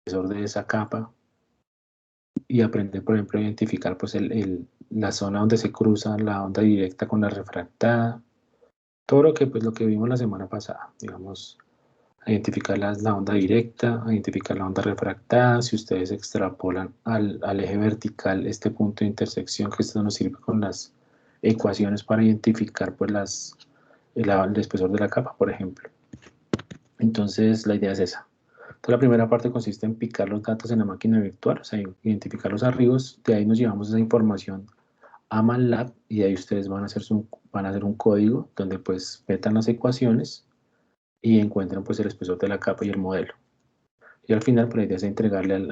espesor de esa capa y aprender, por ejemplo, a identificar pues, la zona donde se cruza la onda directa con la refractada. Todo lo que, pues, lo que vimos la semana pasada, digamos, identificar la onda directa, identificar la onda refractada. Si ustedes extrapolan al eje vertical este punto de intersección, que esto nos sirve con las ecuaciones para identificar pues, el espesor de la capa, por ejemplo. Entonces la idea es esa. Entonces la primera parte consiste en picar los datos en la máquina virtual, o sea, identificar los archivos, de ahí nos llevamos esa información a MATLAB y de ahí ustedes van a hacer un código donde pues metan las ecuaciones y encuentran pues el espesor de la capa y el modelo. Y al final pues la idea es entregarle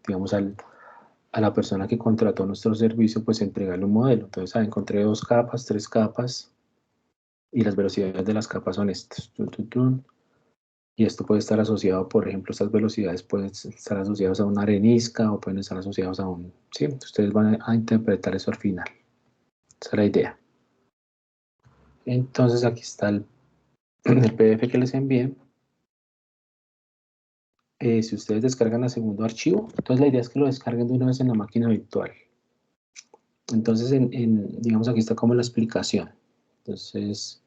digamos a la persona que contrató nuestro servicio, pues entregarle un modelo. Entonces encontré 2 capas, 3 capas y las velocidades de las capas son estas. Y esto puede estar asociado, por ejemplo, estas velocidades pueden estar asociadas a una arenisca o pueden estar asociados a un... Sí, ustedes van a interpretar eso al final. Esa es la idea. Entonces aquí está el PDF que les envié. Si ustedes descargan el segundo archivo, entonces la idea es que lo descarguen de una vez en la máquina virtual. Entonces, digamos, aquí está como la explicación. Entonces,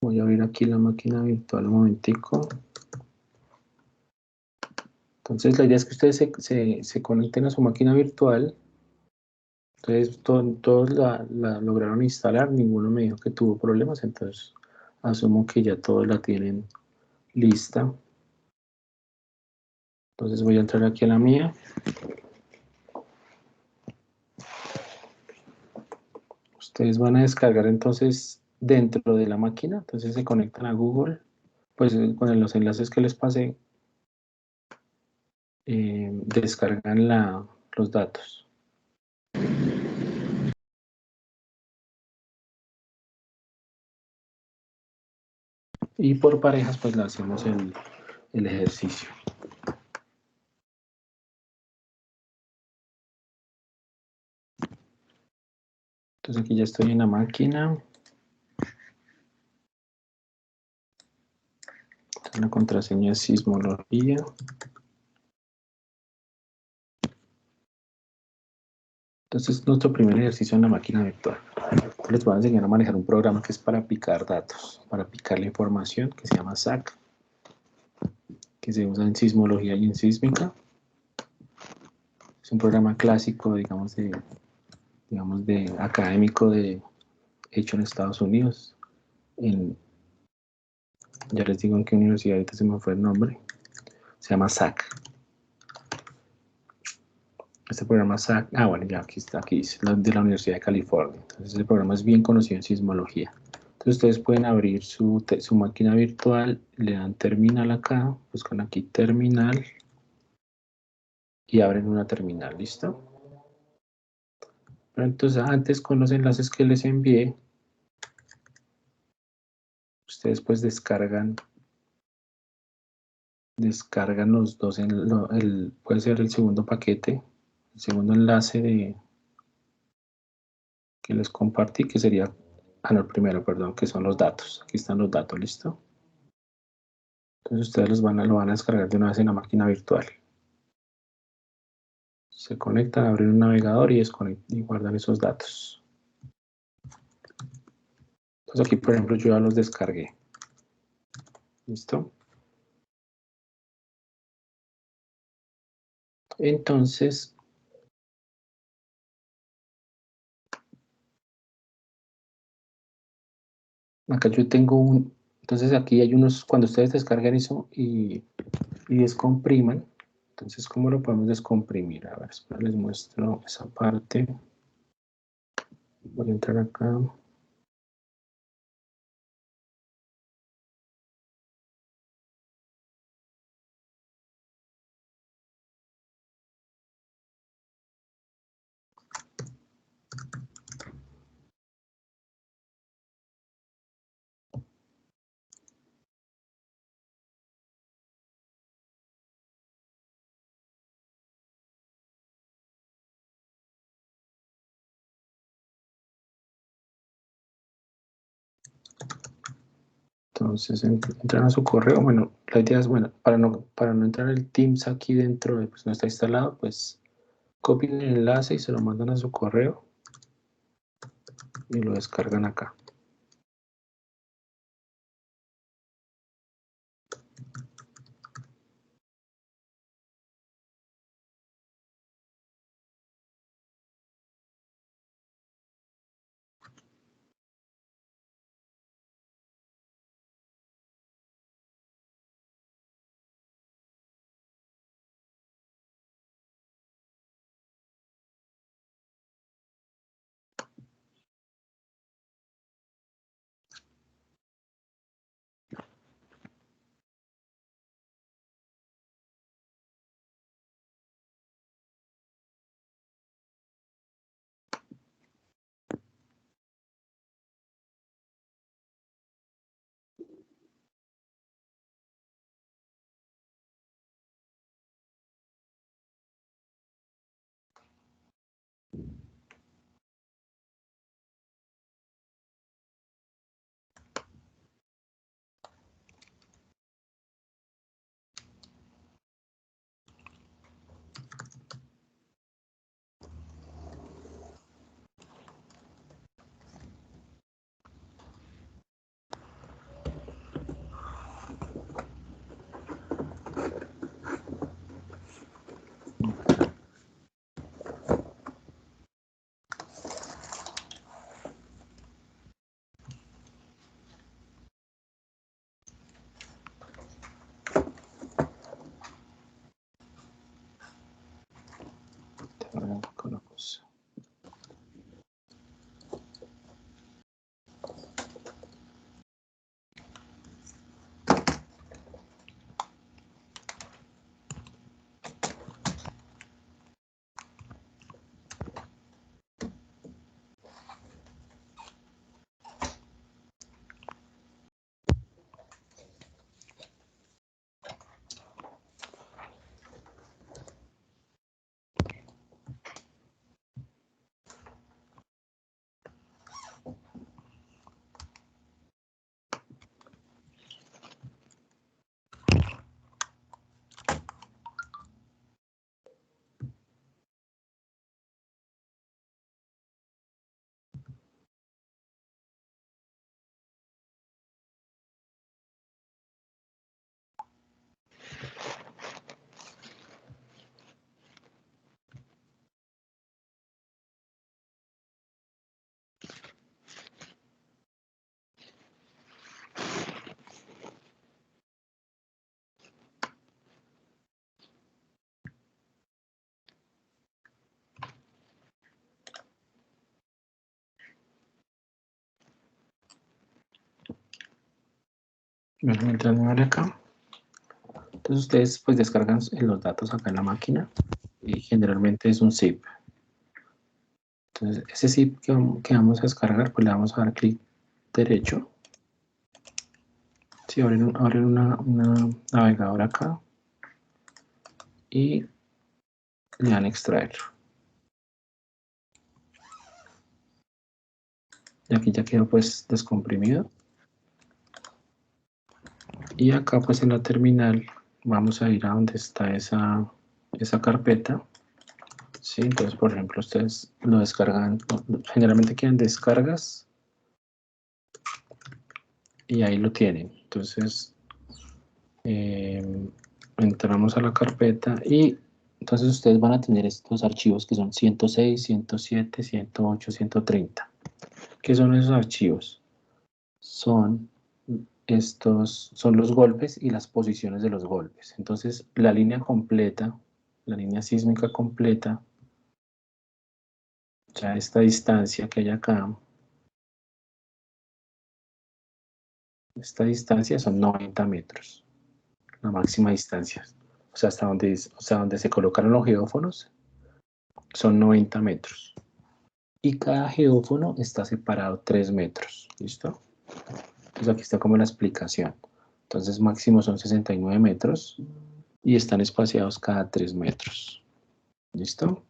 voy a abrir aquí la máquina virtual un momentico. Entonces, la idea es que ustedes se conecten a su máquina virtual. Entonces, todos la lograron instalar, ninguno me dijo que tuvo problemas, entonces asumo que ya todos la tienen lista. Entonces voy a entrar aquí a la mía. Ustedes van a descargar entonces dentro de la máquina, entonces se conectan a Google, pues con los enlaces que les pasé, descargan los datos. Y por parejas pues le hacemos el ejercicio. Entonces aquí ya estoy en la máquina. Entonces, la contraseña es sismología. Entonces nuestro primer ejercicio en la máquina virtual. Les voy a enseñar a manejar un programa que es para picar datos, para picar la información, que se llama SAC, que se usa en sismología y en sísmica. Es un programa clásico, digamos, de académico hecho en Estados Unidos. Ya les digo en qué universidad, ahorita se me fue el nombre. Se llama SAC. Este programa SAC, bueno, ya aquí está, aquí dice, de la Universidad de California. Entonces el programa es bien conocido en sismología. Entonces ustedes pueden abrir su máquina virtual, le dan terminal acá, buscan aquí terminal y abren una terminal, ¿listo? Pero entonces antes con los enlaces que les envié, ustedes pues descargan los dos, puede ser el segundo paquete, el segundo enlace que les compartí, que sería, no, el primero, perdón, que son los datos. Aquí están los datos, ¿listo? Entonces ustedes lo van a descargar de una vez en la máquina virtual. Se conectan, abren un navegador y guardan esos datos. Entonces aquí, por ejemplo, yo ya los descargué. ¿Listo? Entonces, acá yo tengo entonces aquí hay unos, cuando ustedes descargan eso y descompriman, entonces, ¿cómo lo podemos descomprimir? A ver, espera, les muestro esa parte. Voy a entrar acá. Entonces entran a su correo. Bueno, la idea es, bueno, para no entrar el Teams aquí dentro, pues no está instalado, pues copian el enlace y se lo mandan a su correo y lo descargan acá. Con la cosa. Bueno, mientras me vale acá. Entonces ustedes pues descargan los datos acá en la máquina y generalmente es un zip. Entonces ese zip que vamos a descargar, pues le vamos a dar clic derecho. Sí, abren una navegadora acá y le dan extraer. Y aquí ya quedó pues descomprimido. Y acá pues en la terminal vamos a ir a donde está esa carpeta. Sí, entonces por ejemplo ustedes lo descargan, generalmente quieren descargas y ahí lo tienen. Entonces entramos a la carpeta y entonces ustedes van a tener estos archivos que son 106, 107, 108, 130. ¿Qué son esos archivos? Son son los golpes y las posiciones de los golpes. Entonces la línea completa, la línea sísmica completa, ya esta distancia que hay acá, esta distancia son 90 metros, la máxima distancia. O sea, donde se colocaron los geófonos son 90 metros. Y cada geófono está separado 3 metros. ¿Listo? Entonces aquí está como la explicación. Entonces máximo son 69 metros y están espaciados cada 3 metros. ¿Listo?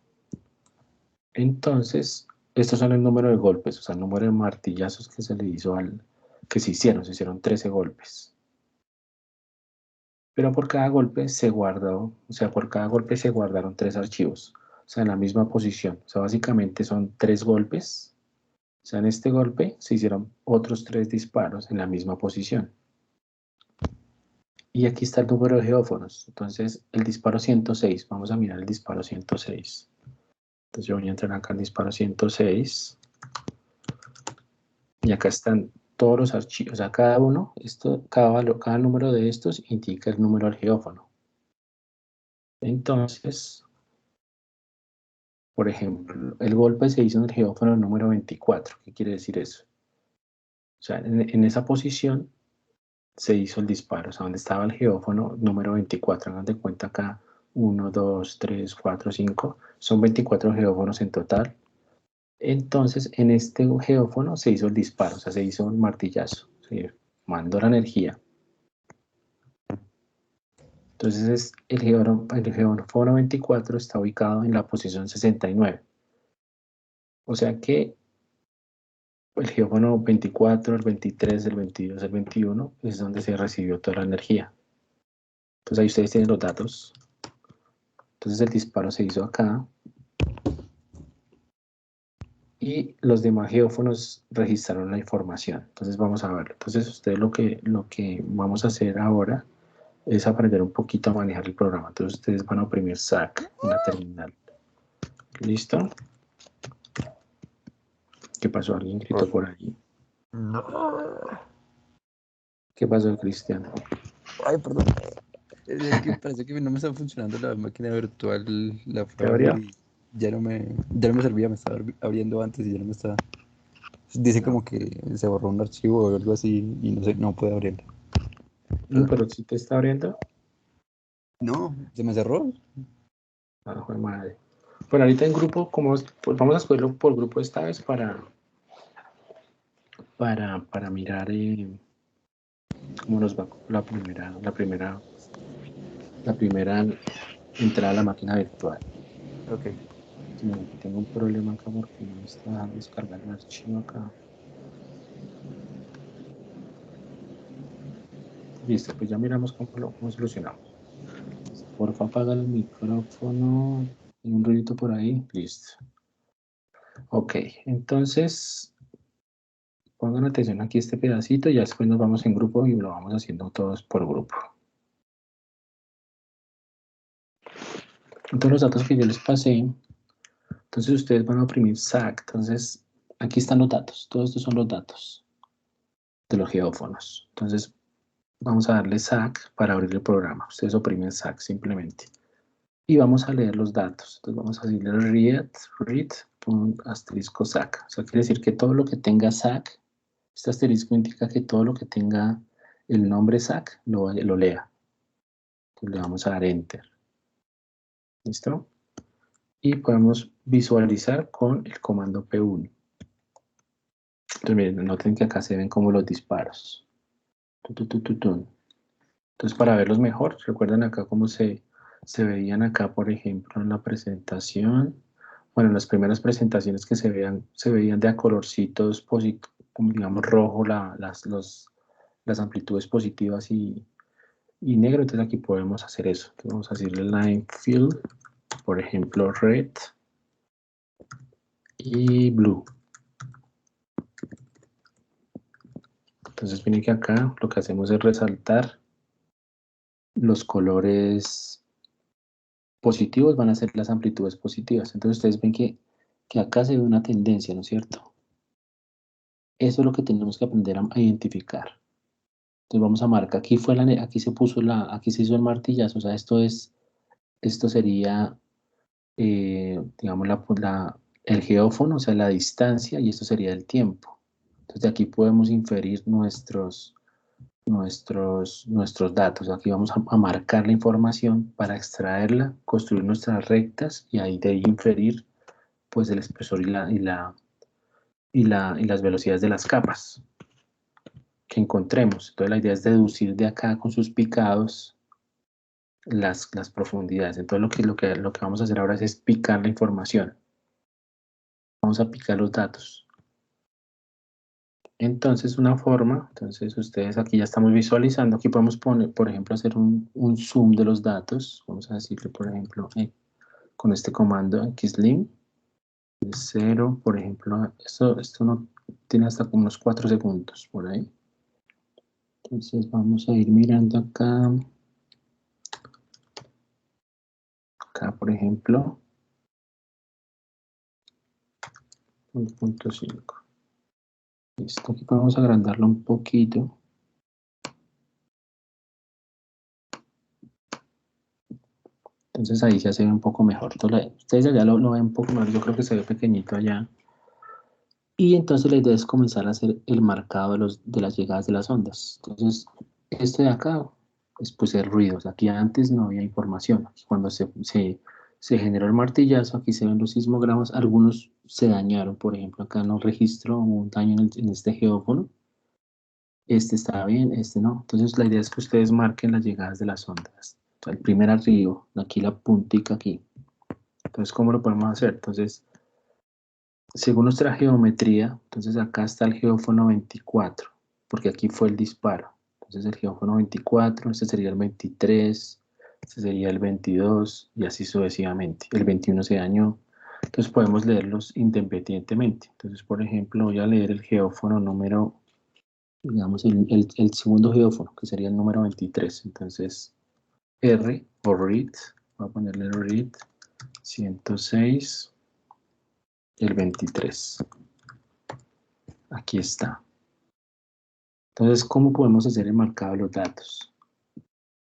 Entonces, estos son el número de golpes, o sea, el número de martillazos que se le hizo que se hicieron 13 golpes. Pero por cada golpe se guardó, o sea, por cada golpe se guardaron 3 archivos, o sea, en la misma posición. O sea, básicamente son 3 golpes. O sea, en este golpe se hicieron otros 3 disparos en la misma posición. Y aquí está el número de geófonos. Entonces, el disparo 106. Vamos a mirar el disparo 106. Entonces, yo voy a entrar acá al disparo 106. Y acá están todos los archivos. O sea, cada uno, cada número de estos indica el número del geófono. Entonces, por ejemplo, el golpe se hizo en el geófono número 24. ¿Qué quiere decir eso? O sea, en esa posición se hizo el disparo, o sea, donde estaba el geófono número 24. Hagan de cuenta acá, 1, 2, 3, 4, 5. Son 24 geófonos en total. Entonces, en este geófono se hizo el disparo, o sea, se hizo un martillazo. Se mandó la energía. Entonces, el geófono 24 está ubicado en la posición 69. O sea que el geófono 24, el 23, el 22, el 21 es donde se recibió toda la energía. Entonces ahí ustedes tienen los datos. Entonces el disparo se hizo acá. Y los demás geófonos registraron la información. Entonces vamos a verlo. Entonces ustedes lo que vamos a hacer ahora es aprender un poquito a manejar el programa. Entonces ustedes van a oprimir SAC en la terminal. ¿Listo? ¿Qué pasó? ¿Alguien gritó por allí? No. ¿Qué pasó, Cristian? Ay, perdón. Es que parece que no me está funcionando la máquina virtual, la ¿Te fue abrió? y ya no me servía, me estaba abriendo antes y ya no me está. Dice No. como que se borró un archivo o algo así y no sé, no puede abrirla. Pero si te está abriendo. No, se me cerró. Ah, joder, madre. Bueno, ahorita en grupo, pues vamos a escogerlo por grupo esta vez para mirar cómo nos va la primera entrada a la máquina virtual. Ok. Sí, aquí tengo un problema acá porque no me está dejando descargar el archivo acá. Listo, pues ya miramos cómo solucionamos. Porfa, apaga el micrófono. Hay un ruidito por ahí. Listo. Ok, entonces pongan atención aquí a este pedacito y ya después nos vamos en grupo y lo vamos haciendo todos por grupo. Todos los datos que yo les pasé, entonces ustedes van a oprimir SAC. Entonces, aquí están los datos. Todos estos son los datos de los geófonos. Entonces, vamos a darle SAC para abrir el programa. Ustedes oprimen SAC simplemente. Y vamos a leer los datos. Entonces, vamos a decirle read asterisco SAC. O sea, quiere decir que todo lo que tenga SAC, este asterisco indica que todo lo que tenga el nombre SAC lo lea. Entonces, le vamos a dar Enter. ¿Listo? Y podemos visualizar con el comando P1. Entonces, miren, noten que acá se ven como los disparos. Entonces, para verlos mejor, recuerden acá cómo se veían acá, por ejemplo, en la presentación. Bueno, en las primeras presentaciones que se veían de a colorcitos, como digamos rojo, las amplitudes positivas y negro. Entonces aquí podemos hacer eso. Entonces, vamos a decirle line fill, por ejemplo, red y blue. Entonces miren que acá lo que hacemos es resaltar los colores positivos, van a ser las amplitudes positivas. Entonces ustedes ven que acá se ve una tendencia, ¿no es cierto? Eso es lo que tenemos que aprender a identificar. Entonces vamos a marcar, aquí se puso aquí se hizo el martillazo, o sea, esto sería, digamos, el geófono, o sea, la distancia, y esto sería el tiempo. Entonces de aquí podemos inferir nuestros datos. Aquí vamos a marcar la información para extraerla, construir nuestras rectas y ahí de ahí inferir pues el espesor y las velocidades de las capas que encontremos. Entonces la idea es deducir de acá con sus picados las profundidades. Entonces lo que vamos a hacer ahora es picar la información. Vamos a picar los datos. Entonces, una forma, entonces ustedes aquí ya estamos visualizando, aquí podemos poner, por ejemplo, hacer un zoom de los datos. Vamos a decirle, por ejemplo, con este comando xlim, 0, por ejemplo, esto no tiene hasta como unos 4 segundos por ahí. Entonces vamos a ir mirando acá, por ejemplo, 1.5. Listo, aquí podemos agrandarlo un poquito. Entonces ahí ya se ve un poco mejor. Ustedes allá lo ven un poco mejor, yo creo que se ve pequeñito allá. Y entonces la idea es comenzar a hacer el marcado de las llegadas de las ondas. Entonces, este de acá es pues el ruido. O sea, aquí antes no había información. Cuando se generó el martillazo, aquí se ven los sismogramas. Algunos se dañaron. Por ejemplo, acá no registro un daño en este geófono. Este está bien, este no. Entonces la idea es que ustedes marquen las llegadas de las ondas. O sea, el primer arribo, aquí la puntica aquí. Entonces, ¿cómo lo podemos hacer? Entonces, según nuestra geometría, entonces acá está el geófono 24, porque aquí fue el disparo. Entonces el geófono 24, este sería el 23, este sería el 22 y así sucesivamente. El 21 se dañó. Entonces podemos leerlos independientemente. Entonces, por ejemplo, voy a leer el geófono número, digamos, el segundo geófono, que sería el número 23. Entonces, R o read, voy a ponerle read 106, el 23. Aquí está. Entonces, ¿cómo podemos hacer el marcado de los datos?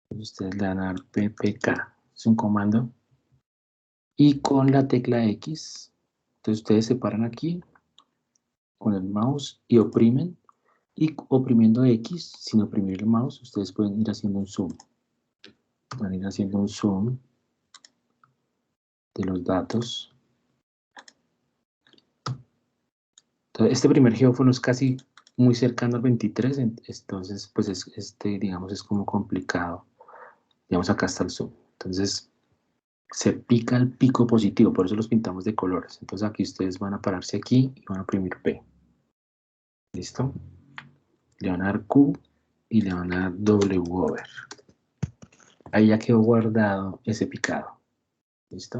Ustedes le van a dar ppk, es un comando, y con la tecla X, entonces ustedes se paran aquí con el mouse y oprimen, y oprimiendo X, sin oprimir el mouse, ustedes pueden ir haciendo un zoom. Van a ir haciendo un zoom de los datos. Entonces, este primer geófono es casi muy cercano al 23, entonces, pues, digamos, es como complicado. Digamos, acá está el zoom. Entonces, se pica el pico positivo, por eso los pintamos de colores. Entonces aquí ustedes van a pararse aquí y van a oprimir P. ¿Listo? Le van a dar Q y le van a dar W over. Ahí ya quedó guardado ese picado. ¿Listo?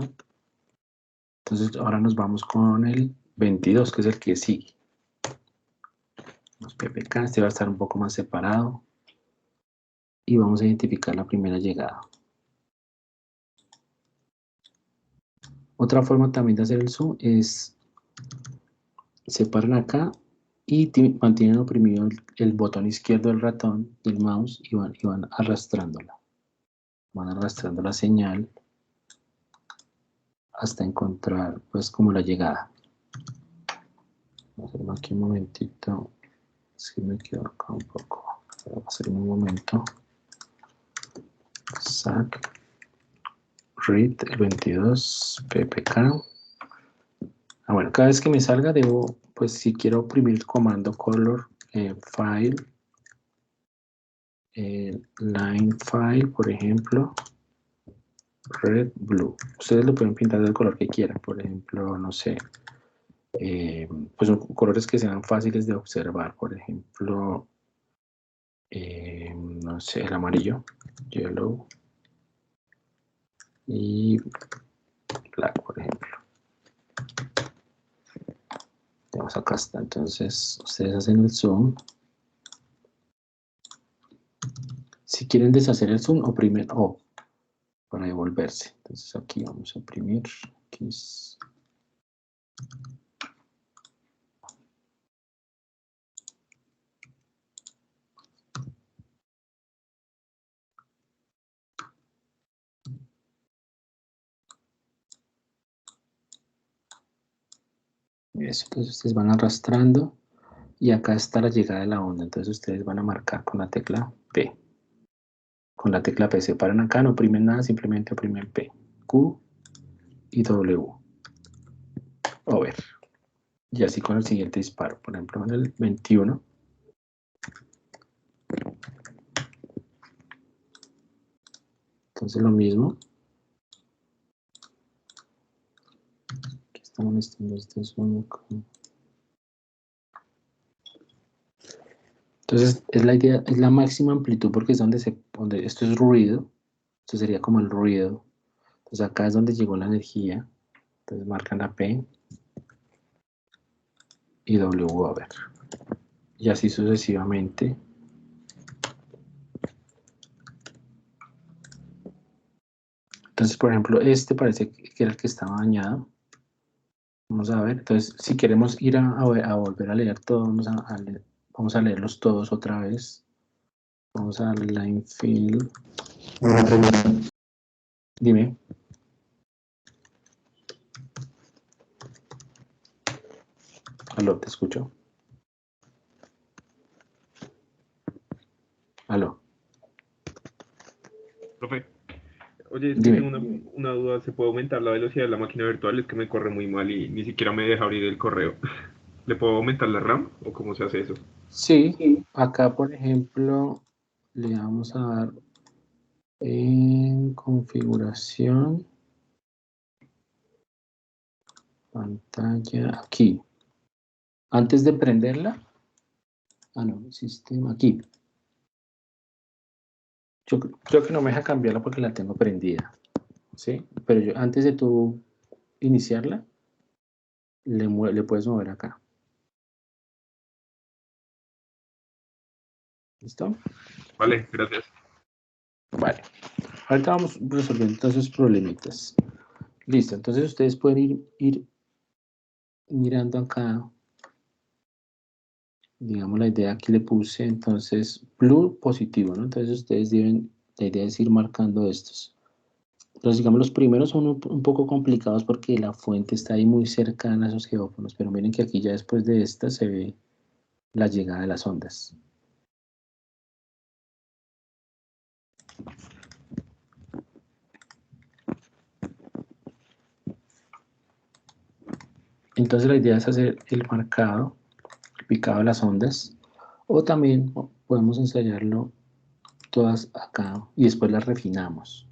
Entonces ahora nos vamos con el 22, que es el que sigue. Los PPK, este va a estar un poco más separado. Y vamos a identificar la primera llegada. Otra forma también de hacer el zoom es, se paran acá y mantienen oprimido el botón izquierdo del ratón del mouse y van arrastrándola. Van arrastrando la señal hasta encontrar pues como la llegada. Vamos a hacerlo aquí un momentito. Si me quedo acá un poco. Voy a hacer un momento. Sac read el 22 ppk. Bueno, cada vez que me salga debo, pues si quiero oprimir el comando color file, line file, por ejemplo, red, blue. Ustedes lo pueden pintar del color que quieran, por ejemplo, no sé, pues son colores que sean fáciles de observar, por ejemplo, no sé, el amarillo, yellow y black, por ejemplo. Tenemos acá está, entonces ustedes hacen el zoom. Si quieren deshacer el zoom, oprimen O para devolverse. Entonces aquí vamos a oprimir. Aquí es... Eso, entonces ustedes van arrastrando y acá está la llegada de la onda. Entonces ustedes van a marcar con la tecla P. Con la tecla P se paran acá, no oprimen nada, simplemente oprimen P. Q y W. Over. Y así con el siguiente disparo. Por ejemplo, en el 21. Entonces lo mismo. Aquí está molestando este zoom. Entonces, es la idea, es la máxima amplitud porque es donde esto es ruido, esto sería como el ruido. Entonces, acá es donde llegó la energía. Entonces, marcan la P y W over. Y así sucesivamente. Entonces, por ejemplo, este parece que era el que estaba dañado. Vamos a ver. Entonces, si queremos ir a volver a leer todo, vamos a leerlos todos otra vez. Vamos a darle line fill. Dime. Aló, te escucho. Aló. Profe, oye, es que Dime. tengo una duda. ¿Se puede aumentar la velocidad de la máquina virtual? Es que me corre muy mal y ni siquiera me deja abrir el correo. ¿Le puedo aumentar la RAM o cómo se hace eso? Sí, acá por ejemplo le vamos a dar en configuración, pantalla, aquí. Antes de prenderla, no, sistema, aquí. Yo creo que no me deja cambiarla porque la tengo prendida, ¿sí? Pero yo antes de tú iniciarla, le puedes mover acá. ¿Listo? Vale, gracias. Vale. Ahorita vamos resolviendo todos esos problemitas. Listo, entonces ustedes pueden ir mirando acá. Digamos, la idea aquí le puse, entonces, blue positivo, ¿no? Entonces ustedes la idea es ir marcando estos. Entonces, digamos, los primeros son un poco complicados porque la fuente está ahí muy cercana a esos geófonos, pero miren que aquí ya después de esta se ve la llegada de las ondas. Entonces la idea es hacer el marcado, el picado de las ondas, o también podemos ensayarlo todas acá y después las refinamos.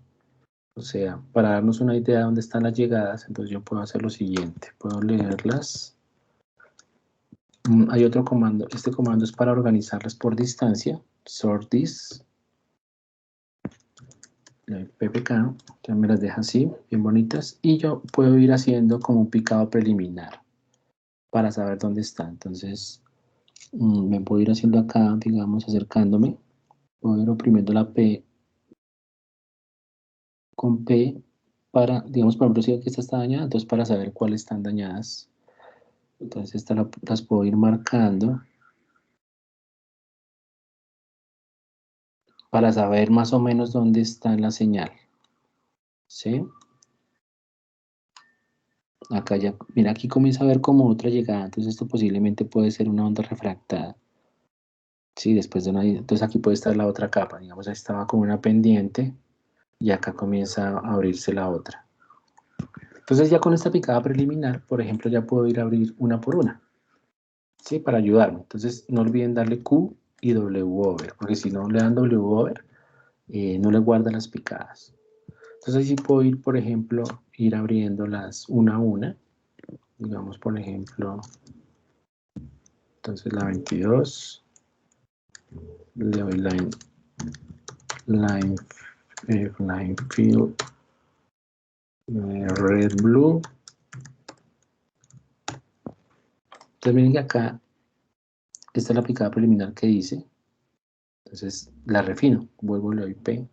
O sea, para darnos una idea de dónde están las llegadas, entonces yo puedo hacer lo siguiente, puedo leerlas. Hay otro comando, este comando es para organizarlas por distancia, sort this, ppk, ya me las deja así, bien bonitas, y yo puedo ir haciendo como un picado preliminar para saber dónde está. Entonces, me puedo ir haciendo acá, digamos, acercándome, puedo ir oprimiendo la P con P para, digamos, por ejemplo, si aquí esta está dañada, entonces para saber cuáles están dañadas. Entonces estas las puedo ir marcando para saber más o menos dónde está la señal. ¿Sí? Acá ya, mira, aquí comienza a ver como otra llegada, entonces esto posiblemente puede ser una onda refractada. Sí, después de entonces aquí puede estar la otra capa, digamos, ahí estaba como una pendiente y acá comienza a abrirse la otra. Entonces ya con esta picada preliminar, por ejemplo, ya puedo ir a abrir una por una. ¿Sí? Para ayudarme. Entonces no olviden darle Q y W over, porque si no le dan W over, no le guarda las picadas. Entonces así puedo ir, por ejemplo, ir abriéndolas una a una. Digamos, por ejemplo, entonces la 22, le doy line field, red blue. Entonces miren que acá, esta es la picada preliminar que hice. Entonces la refino, vuelvo, le doy P,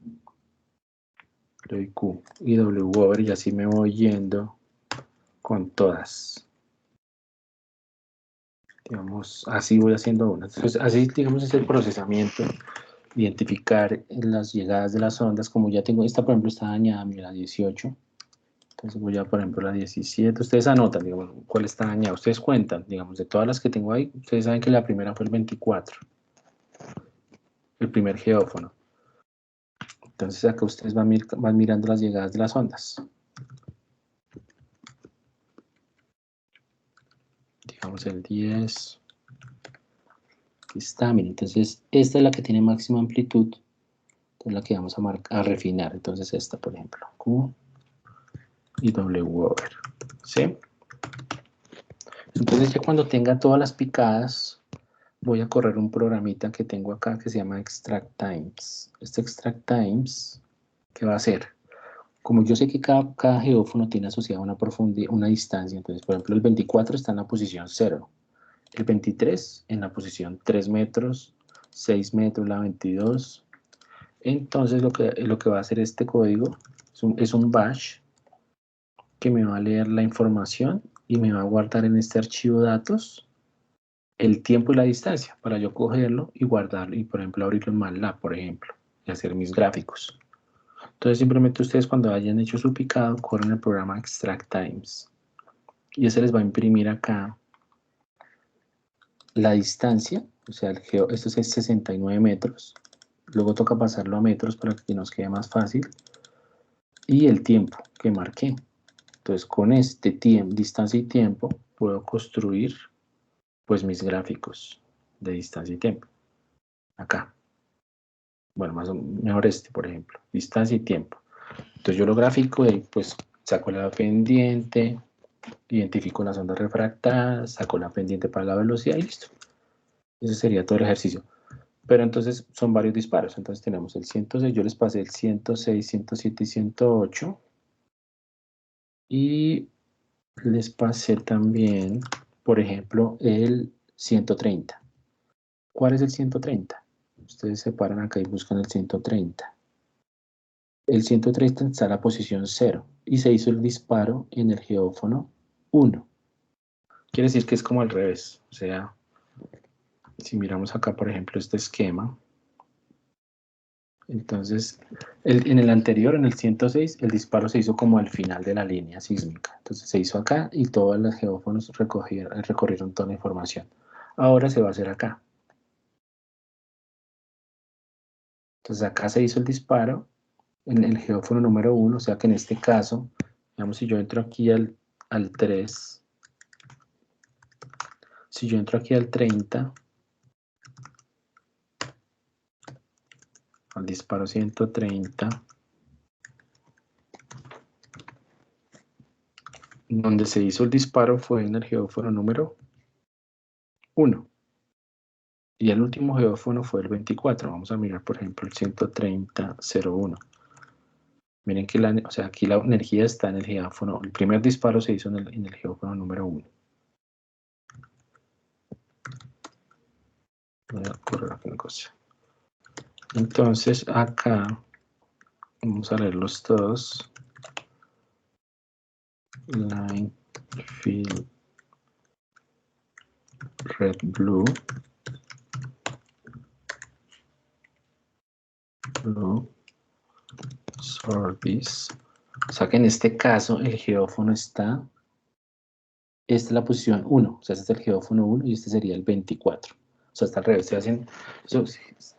le doy Q y W over y así me voy yendo con todas. Digamos, así voy haciendo una. Entonces, así, digamos, es el procesamiento, identificar las llegadas de las ondas. Como ya tengo, esta por ejemplo está dañada, mira, la 18. Entonces voy a, por ejemplo, la 17. Ustedes anotan, digamos, cuál está dañada. Ustedes cuentan, digamos, de todas las que tengo ahí, ustedes saben que la primera fue el 24, el primer geófono. Entonces acá ustedes van mirando las llegadas de las ondas. Digamos el 10. Aquí está, miren. Entonces esta es la que tiene máxima amplitud. Entonces la que vamos a refinar. Entonces esta, por ejemplo, Q y W over. ¿Sí? Entonces ya cuando tenga todas las picadas, voy a correr un programita que tengo acá que se llama Extract Times. Este Extract Times, ¿qué va a hacer? Como yo sé que cada geófono tiene asociada una distancia, entonces, por ejemplo, el 24 está en la posición 0, el 23 en la posición 3 metros, 6 metros, la 22. Entonces, lo que va a hacer este código es un bash que me va a leer la información y me va a guardar en este archivo datos el tiempo y la distancia para yo cogerlo y guardarlo y, por ejemplo, abrirlo en MATLAB, por ejemplo, y hacer mis gráficos. Entonces, simplemente ustedes cuando hayan hecho su picado, corren el programa Extract Times y ese les va a imprimir acá la distancia, o sea, esto es 69 metros, luego toca pasarlo a metros para que nos quede más fácil, y el tiempo que marqué. Entonces, con este tiempo, distancia y tiempo, puedo construir pues mis gráficos de distancia y tiempo. Acá. Bueno, mejor este, por ejemplo. Distancia y tiempo. Entonces yo lo grafico y pues saco la pendiente, identifico las ondas refractadas, saco la pendiente para la velocidad y listo. Ese sería todo el ejercicio. Pero entonces son varios disparos. Entonces tenemos el 106, yo les pasé el 106, 107 y 108. Y les pasé también, por ejemplo, el 130. ¿Cuál es el 130? Ustedes se paran acá y buscan el 130. El 130 está en la posición 0 y se hizo el disparo en el geófono 1. Quiere decir que es como al revés. O sea, si miramos acá, por ejemplo, este esquema, entonces en el anterior, en el 106, el disparo se hizo como al final de la línea sísmica. Entonces se hizo acá y todos los geófonos recorrieron toda la información. Ahora se va a hacer acá. Entonces acá se hizo el disparo en el geófono número 1, o sea que en este caso, digamos, si yo entro aquí al 3, si yo entro aquí al 30, al disparo 130, donde se hizo el disparo fue en el geófono número 1. Y el último geófono fue el 24. Vamos a mirar, por ejemplo, el 130.01. Miren que o sea, aquí la energía está en el geófono. El primer disparo se hizo en el geófono número 1. Voy a correr aquí una cosa. Entonces, acá vamos a leerlos todos. Line, fill, red, blue, service. O sea que en este caso el geófono está, esta es la posición 1, o sea, este es el geófono 1 y este sería el 24. O sea, está al revés, eso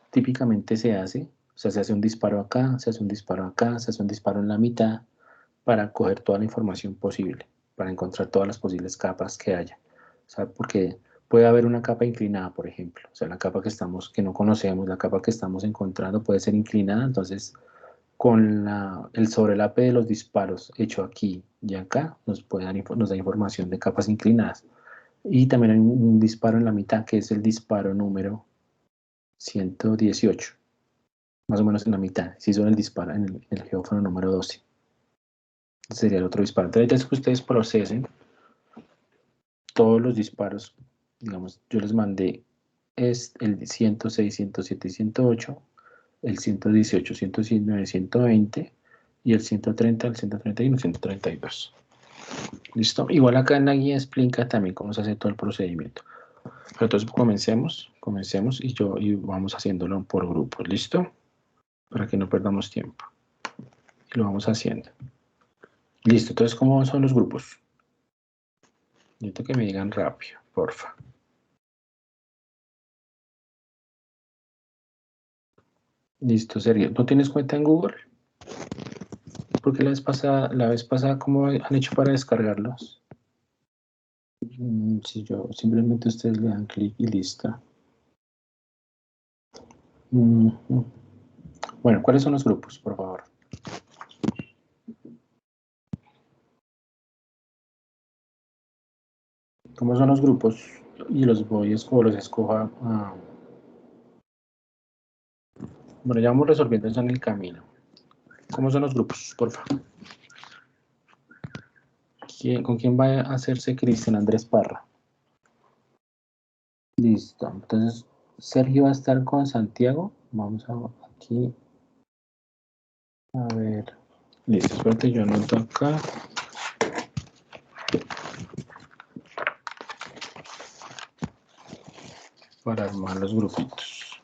típicamente se hace, o sea, se hace un disparo acá, se hace un disparo acá, se hace un disparo en la mitad para coger toda la información posible, para encontrar todas las posibles capas que haya. O sea, porque puede haber una capa inclinada, por ejemplo, o sea, la capa que no conocemos, la capa que estamos encontrando puede ser inclinada, entonces con el sobrelape de los disparos hecho aquí y acá nos da información de capas inclinadas. Y también hay un disparo en la mitad que es el disparo número 118, más o menos en la mitad. Si son el disparo en el geófono número 12. Sería el otro disparo. Entonces, ya es que ustedes procesen todos los disparos. Digamos, yo les mandé el 106, 107 y 108, el 118, 119, 120 y el 130, el 131 y el 132. ¿Listo? Igual acá en la guía explica también cómo se hace todo el procedimiento. Pero entonces comencemos y vamos haciéndolo por grupos. ¿Listo? Para que no perdamos tiempo. Y lo vamos haciendo. Listo, entonces, ¿cómo son los grupos? Necesito que me digan rápido, porfa. Listo, Sergio. ¿No tienes cuenta en Google? Porque la vez pasada, ¿cómo han hecho para descargarlos? Si simplemente ustedes le dan clic y listo. Bueno, ¿cuáles son los grupos, por favor? ¿Cómo son los grupos? Y los los escojo bueno, ya vamos resolviendo eso en el camino. ¿Cómo son los grupos? Por favor. ¿Con quién va a hacerse Cristian Andrés Parra? Listo. Entonces, Sergio va a estar con Santiago. Vamos a aquí. A ver. Listo, espérate, yo anoto acá. Para armar los grupitos.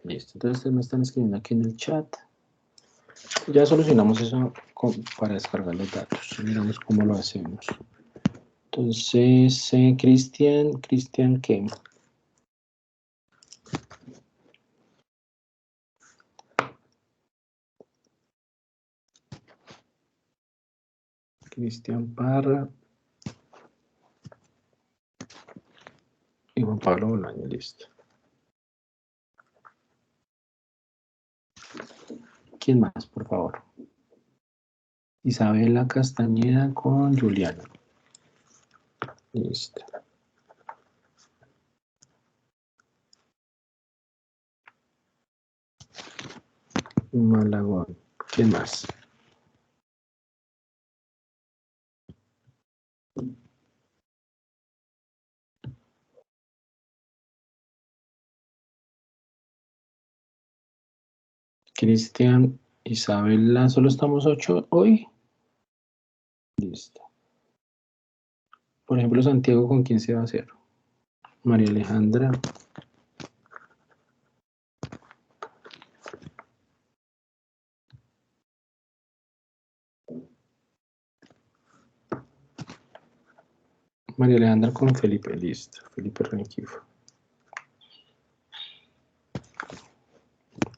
Listo, entonces me están escribiendo aquí en el chat. Ya solucionamos eso para descargar los datos. Miramos cómo lo hacemos. Entonces, Cristian, ¿qué? Cristian Parra y Juan Pablo Bolaño, listo. ¿Quién más, por favor? Isabela Castañeda con Juliana. Listo. Malagón. ¿Quién más? Cristian, Isabela, ¿solo estamos 8 hoy? Listo. Por ejemplo, Santiago, ¿con quién se va a hacer? María Alejandra. María Alejandra con Felipe, listo. Felipe Rengifo.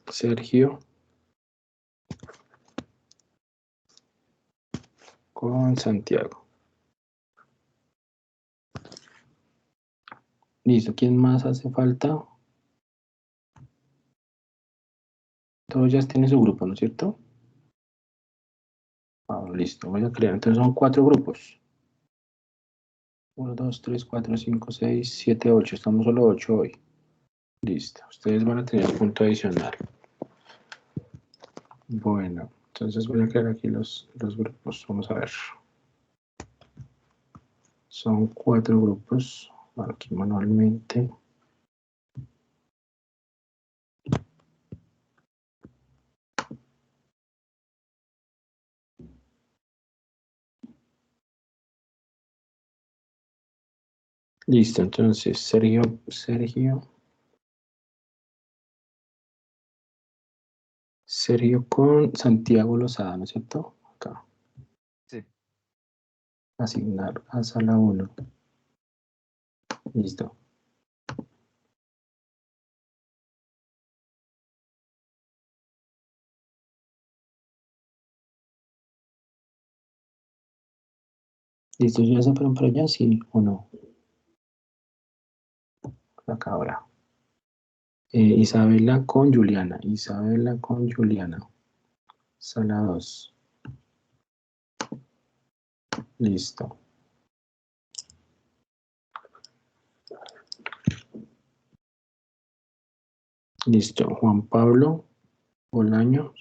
Sergio con Santiago. Listo, ¿quién más hace falta? Todos ya tienen su grupo, ¿no es cierto? Ah, listo, voy a crear. Entonces son 4 grupos. 1, 2, 3, 4, 5, 6, 7, 8. Estamos solo 8 hoy. Listo. Ustedes van a tener un punto adicional. Bueno, entonces voy a crear aquí los grupos. Vamos a ver. Son 4 grupos. Aquí manualmente. Listo, entonces Sergio con Santiago Lozada, ¿no es cierto? Acá. Sí. Asignar a sala 1. Listo. Listo, ¿ya se fueron para allá? ¿Sí o no? Acá ahora. Isabela con Juliana. Sala 2. Listo. Listo. Juan Pablo Bolaño.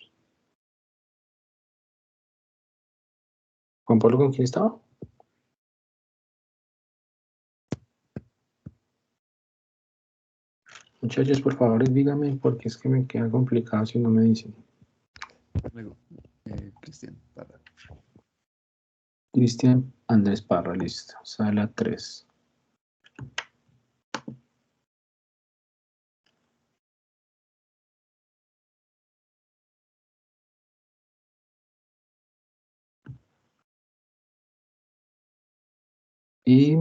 ¿Juan Pablo con quién estaba? Muchachos, por favor, díganme porque es que me queda complicado si no me dicen. Luego, Cristian Parra. Cristian Andrés Parra, listo. Sala 3. Y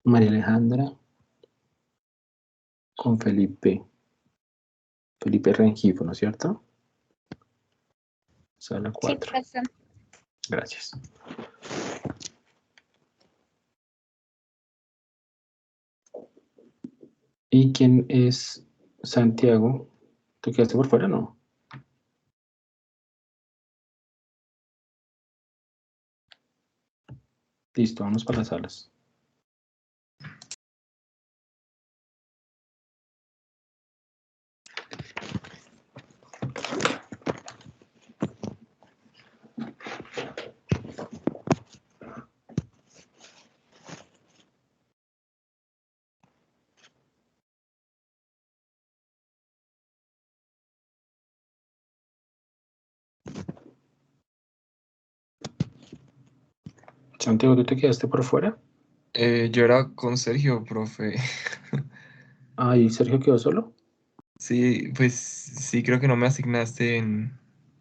María Alejandra con Felipe Rengifo, ¿no es cierto? Sala 4. Sí, Gracias. ¿Y quién es Santiago, ¿tú quedaste por fuera? No. Listo, vamos para las salas. Santiago, ¿tú te quedaste por fuera? Yo era con Sergio, profe. Ah, ¿y Sergio quedó solo? Sí, pues sí, creo que no me asignaste en...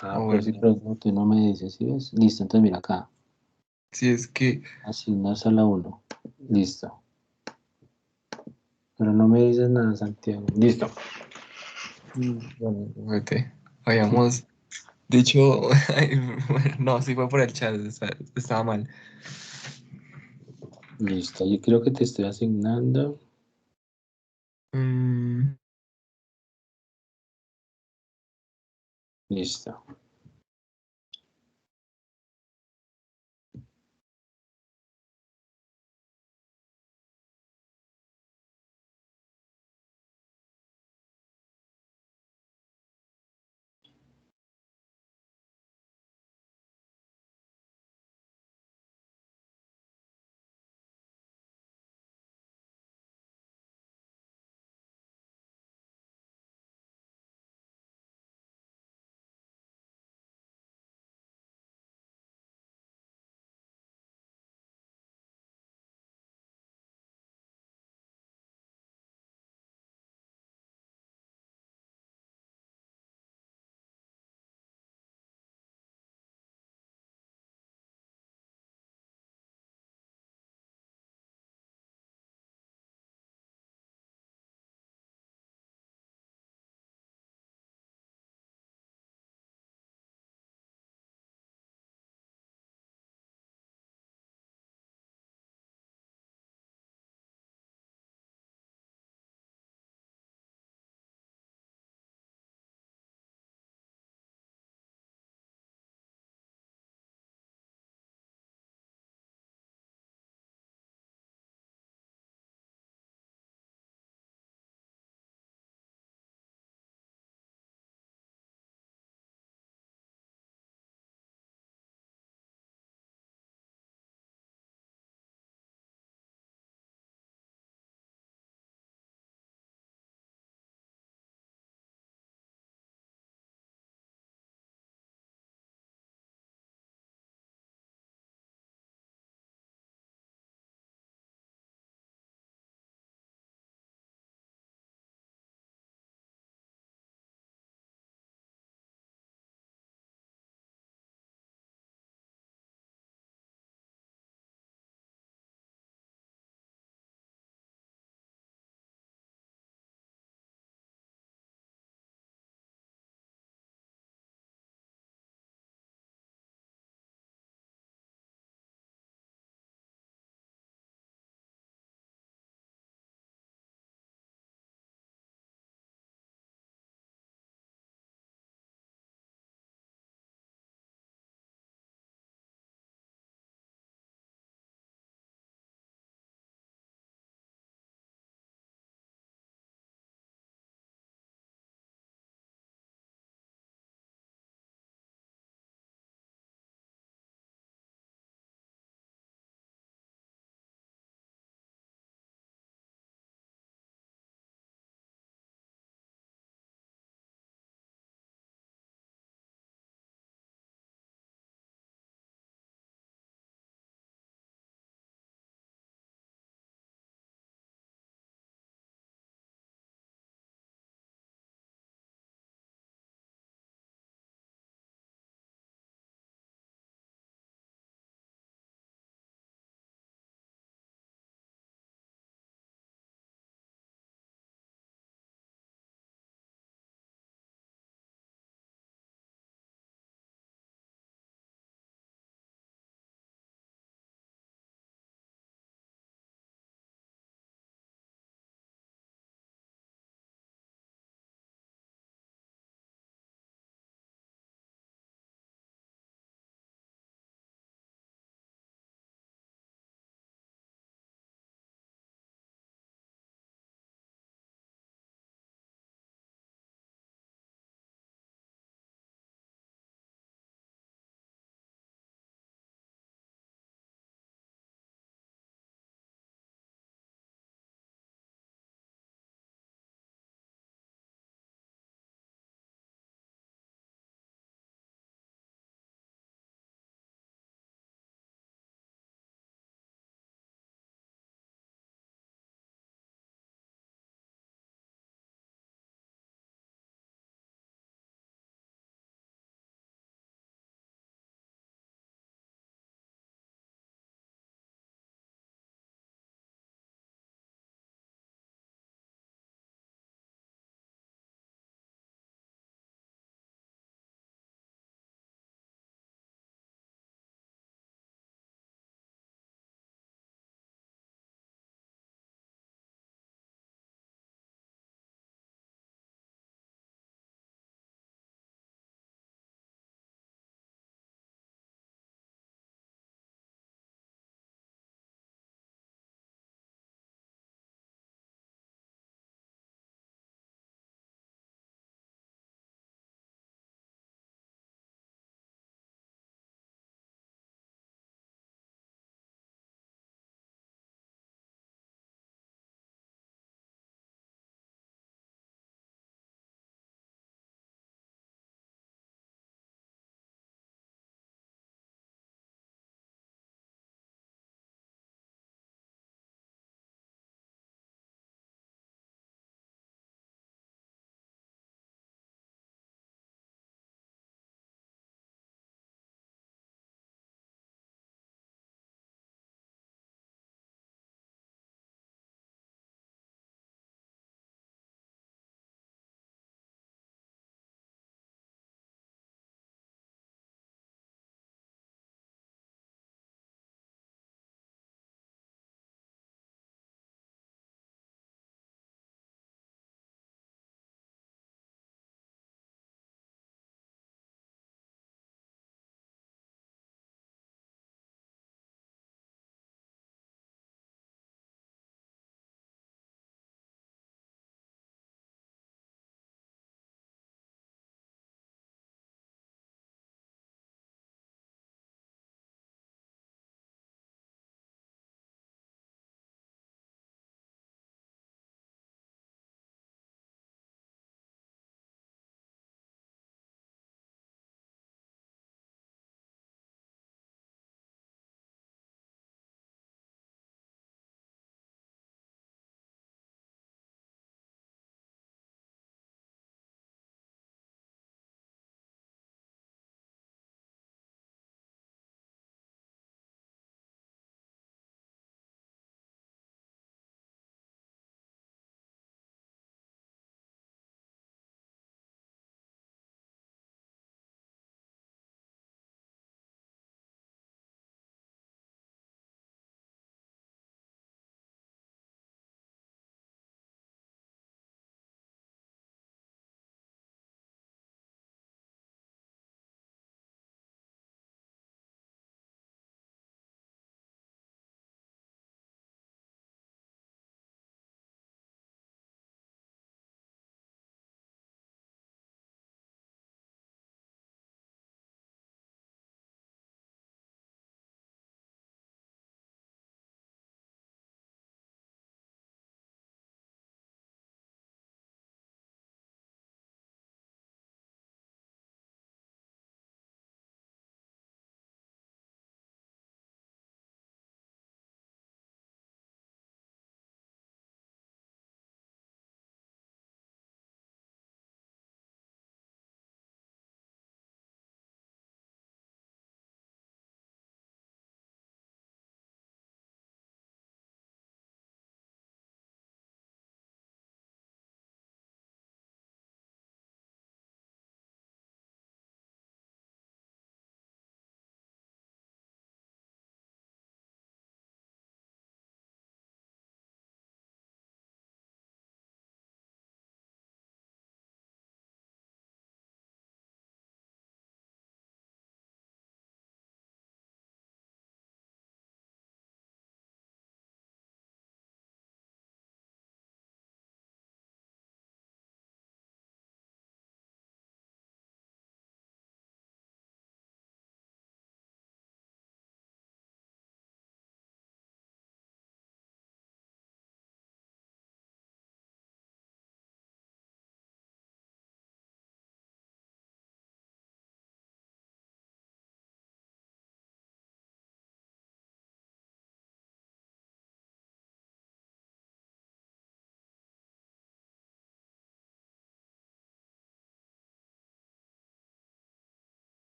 Ah, O pues sí, bueno, pero no, tú no me dices, ¿sí ves? Listo, entonces mira acá. sí es que... Asignar sala 1. Listo. Pero no me dices nada, Santiago. Listo. Bueno, vete. Habíamos dicho... ay, bueno, no, sí fue por el chat, estaba mal. Listo, yo creo que te estoy asignando. Mm, Listo.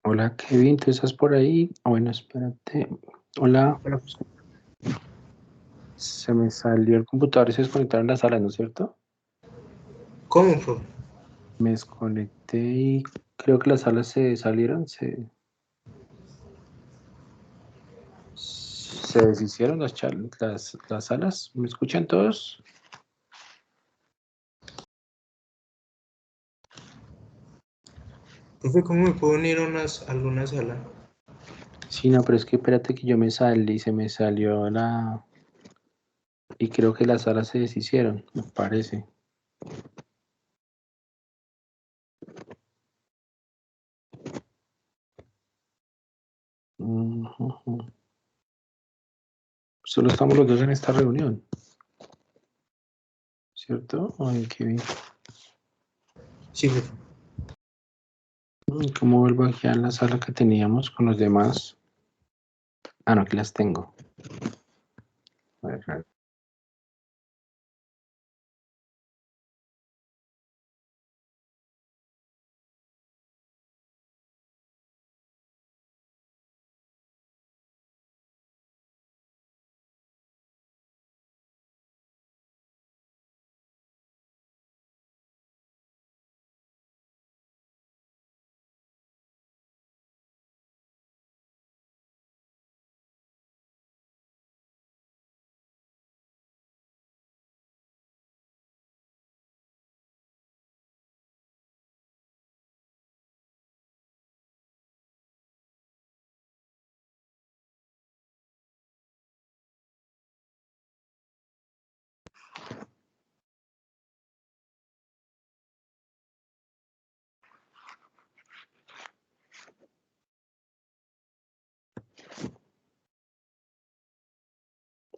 Hola, Kevin, ¿tú estás por ahí? Bueno, espérate. Hola. Se me salió el computador y se desconectaron las salas, ¿no es cierto? ¿Cómo, profe? Me desconecté y creo que las salas se salieron, se deshicieron las salas. ¿Me escuchan todos? Profe, ¿cómo me puedo unir a alguna sala? Sí, no, pero es que espérate que yo me salí, se me salió y creo que las salas se deshicieron, me parece. Ujú. Solo estamos los dos en esta reunión, ¿cierto? Ay, qué bien. Sí, profe. ¿Cómo vuelvo aquí a la sala que teníamos con los demás? Ah, no, aquí las tengo. A ver.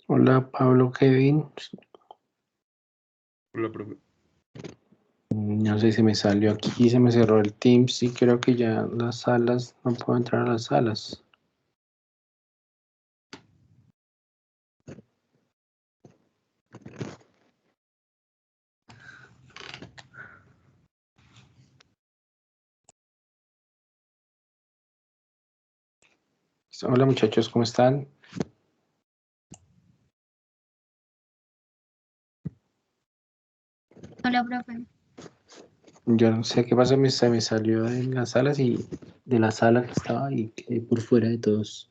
Hola, Pablo, Kevin. Hola, profe. No sé si me salió aquí, se me cerró el Teams y creo que ya las salas, no puedo entrar a las salas. Hola muchachos, ¿cómo están? Hola, profe. Yo no sé qué pasa, se me salió de las salas y de la sala que estaba y quedé por fuera de todos.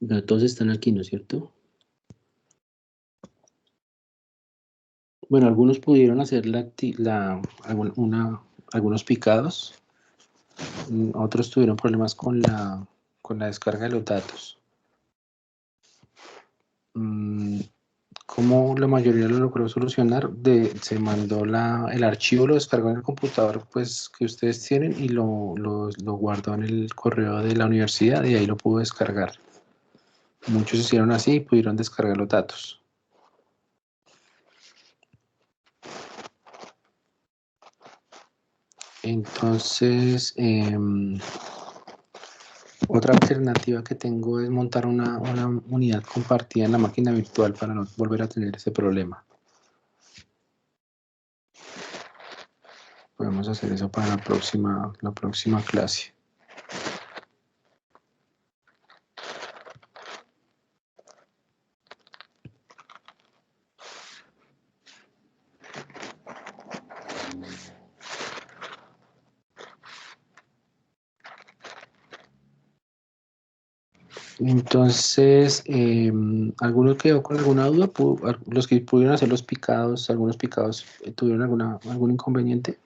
Pero todos están aquí, ¿no es cierto? Bueno, algunos pudieron hacer algunos picados, otros tuvieron problemas con la descarga de los datos. Como la mayoría lo logró solucionar, se mandó el archivo, lo descargó en el computador pues, que ustedes tienen y lo guardó en el correo de la universidad y ahí lo pudo descargar. Muchos hicieron así y pudieron descargar los datos. Entonces, otra alternativa que tengo es montar una unidad compartida en la máquina virtual para no volver a tener ese problema. Podemos hacer eso para la próxima clase. Entonces, ¿alguno quedó con alguna duda? Los que pudieron hacer los picados, algunos picados, ¿tuvieron algún inconveniente?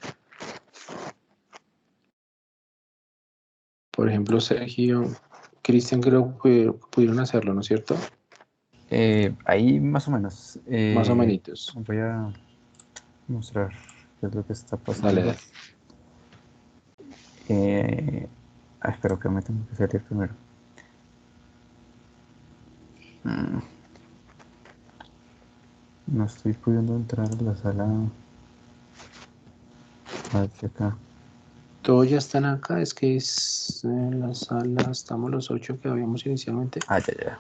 Por ejemplo, Sergio, Cristian creo que pudieron hacerlo, ¿no es cierto? Ahí más o menos. Más o menos. Voy a mostrar qué es lo que está Dale, pasando. dale. Espero que me tengo que salir primero. No estoy pudiendo entrar a la sala. A ver si acá. Todos ya están acá, es que es en la sala, estamos los 8 que habíamos inicialmente. Ya.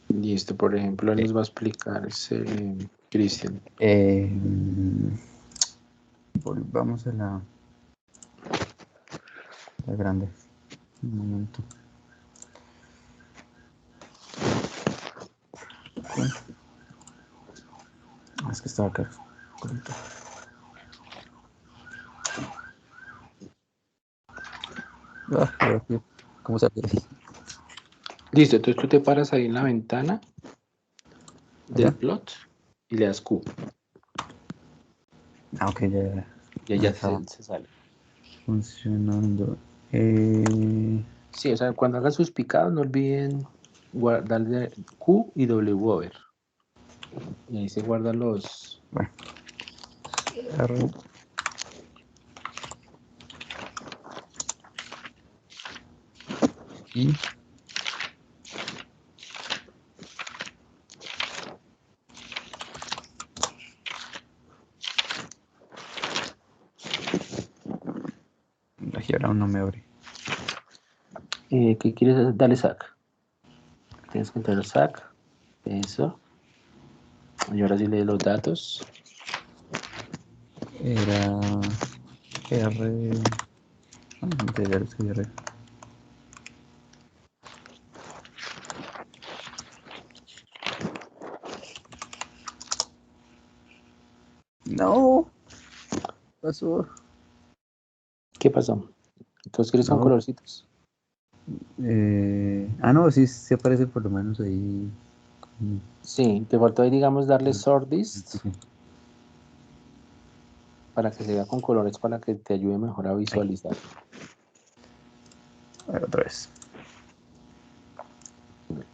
Listo, por ejemplo, él nos va a explicar Cristian. Volvamos a la grande. Un momento. Es que estaba acá. ¿Cómo se abre? Listo, entonces tú te paras ahí en la ventana del ¿Acá? plot y le das Q. Ok, ya. Y ahí ya Estaba se sale. funcionando. Sí, o sea, cuando hagan sus picados no olviden darle Q y W over. Y ahí se guardan los... Bueno. R. Y aquí ahora no me abre. ¿Qué quieres hacer? Dale sac. Tienes que entrar sac. Eso. Y ahora sí lee los datos. Era R. Ya lo escribí R. No. Pasó. ¿Qué pasó? Entonces, ¿quieres con No. colorcitos? No, sí aparece por lo menos ahí. Sí, te faltó ahí, digamos, darle sort list Sí. para que se vea con colores, para que te ayude mejor a visualizar. A ver, otra vez.